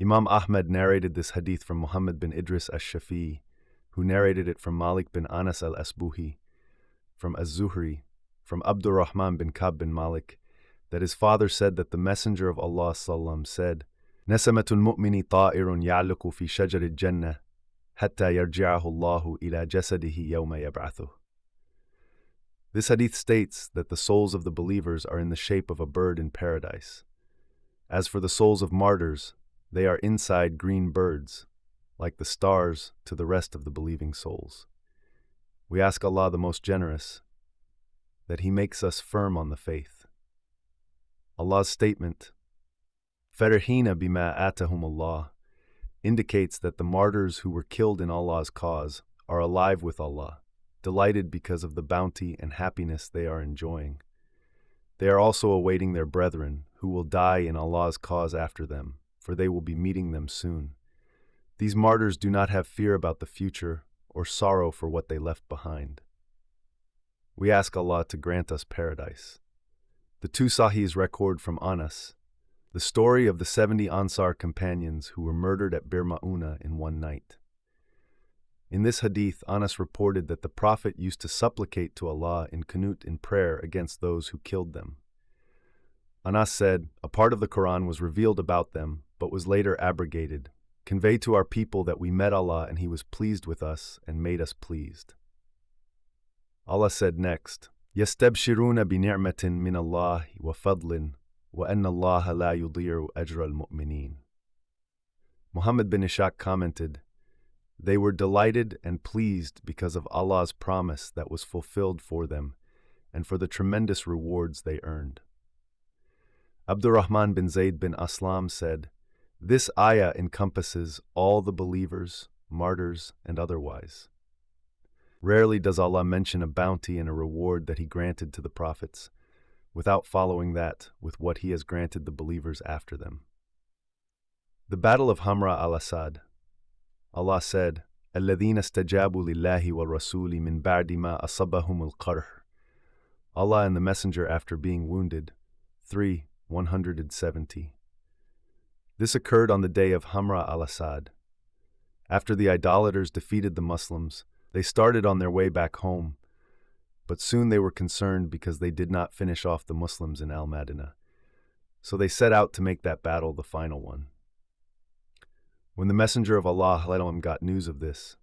Imam Ahmad narrated this hadith from Muhammad bin Idris al-Shafi'i, who narrated it from Malik bin Anas al-Asbuhi, from Az-Zuhri, from Abdurrahman bin Kab bin Malik, that his father said that the Messenger of Allah sallam said, Nasamatul mu'mini ta'irun ya'luku fi shajarid jannah, hatta yarji'ahu Allahu ila jasadihi yawma yab'athuh. This hadith states that the souls of the believers are in the shape of a bird in paradise. As for the souls of martyrs, they are inside green birds, like the stars to the rest of the believing souls. We ask Allah the Most Generous that He makes us firm on the faith. Allah's statement, Farihina bima atahum Allah, indicates that the martyrs who were killed in Allah's cause are alive with Allah, delighted because of the bounty and happiness they are enjoying. They are also awaiting their brethren, who will die in Allah's cause after them, for they will be meeting them soon. These martyrs do not have fear about the future or sorrow for what they left behind. We ask Allah to grant us paradise. The two Sahihs record from Anas the story of the 70 Ansar companions who were murdered at Bir Ma'una in one night. In this hadith, Anas reported that the Prophet used to supplicate to Allah in qunut in prayer against those who killed them. Anas said, a part of the Quran was revealed about them, but was later abrogated. Convey to our people that we met Allah and He was pleased with us and made us pleased. Allah said next, يَسْتَبْشِرُونَ بِنِعْمَةٍ مِّنَ اللَّهِ وَفَضْلٍ وَأَنَّ اللَّهَ لَا يُضِيعُ أَجْرَ الْمُؤْمِنِينَ. Muhammad bin Ishaq commented, they were delighted and pleased because of Allah's promise that was fulfilled for them and for the tremendous rewards they earned. Abdurrahman bin Zayd bin Aslam said, this ayah encompasses all the believers, martyrs, and otherwise. Rarely does Allah mention a bounty and a reward that He granted to the prophets, without following that with what He has granted the believers after them. The Battle of Hamra al-Asad. Allah said, الَّذِينَ اسْتَجَابُوا لِلَّهِ وَالرَّسُولِ مِنْ بَعْدِ مَا أَصَبَهُمُ الْقَرْحُ. Allah and the Messenger after being wounded. 3:170. This occurred on the day of Hamra al-Asad. After the idolaters defeated the Muslims, they started on their way back home, but soon they were concerned because they did not finish off the Muslims in al-Madinah. So they set out to make that battle the final one. When the Messenger of Allah got news of this,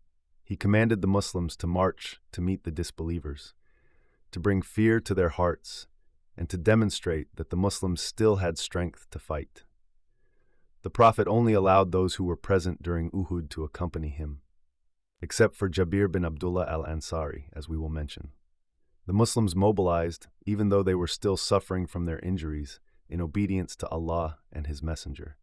he commanded the Muslims to march to meet the disbelievers, to bring fear to their hearts, and to demonstrate that the Muslims still had strength to fight. The Prophet only allowed those who were present during Uhud to accompany him, except for Jabir bin Abdullah al-Ansari, as we will mention. The Muslims mobilized, even though they were still suffering from their injuries, in obedience to Allah and His Messenger.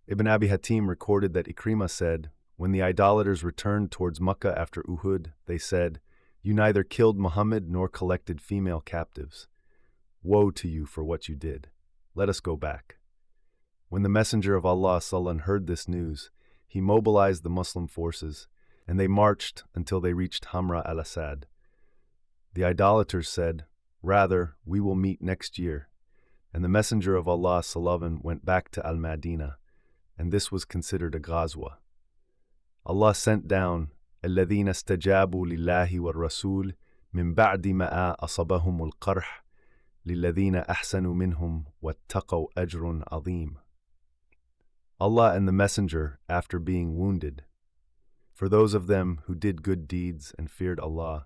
Ibn Abi Hatim recorded that Ikrimah said, when the idolaters returned towards Makkah after Uhud, they said, you neither killed Muhammad nor collected female captives. Woe to you for what you did. Let us go back. When the Messenger of Allah heard this news, he mobilized the Muslim forces, and they marched until they reached Hamra al-Asad. The idolaters said, rather, we will meet next year. And the Messenger of Allah went back to al-Madinah, and this was considered a ghazwa. Allah sent down, الَّذِينَ اسْتَجَابُوا لِلَّهِ وَالرَّسُولِ مِنْ بَعْدِ مَا أَصَبَهُمُ الْقَرْحُ لِلَّذِينَ أَحْسَنُوا مِنْهُمْ وَاتَّقَوْا أَجْرٌ عَظِيمٌ. Allah and the Messenger after being wounded. For those of them who did good deeds and feared Allah,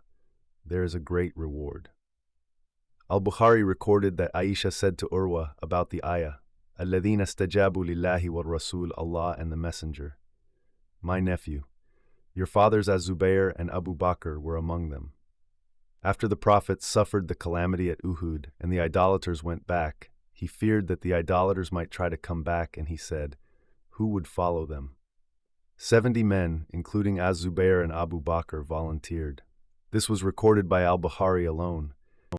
there is a great reward. Al-Bukhari recorded that Aisha said to Urwa about the ayah, الَّذِينَ اسْتَجَابُوا لِلَّهِ وَالرَّسُولِ, Allah and the Messenger. My nephew, your fathers Az-Zubayr and Abu Bakr were among them. After the Prophet suffered the calamity at Uhud and the idolaters went back, he feared that the idolaters might try to come back, and he said, who would follow them? 70 men, including Az-Zubayr and Abu Bakr, volunteered. This was recorded by Al-Bukhari alone,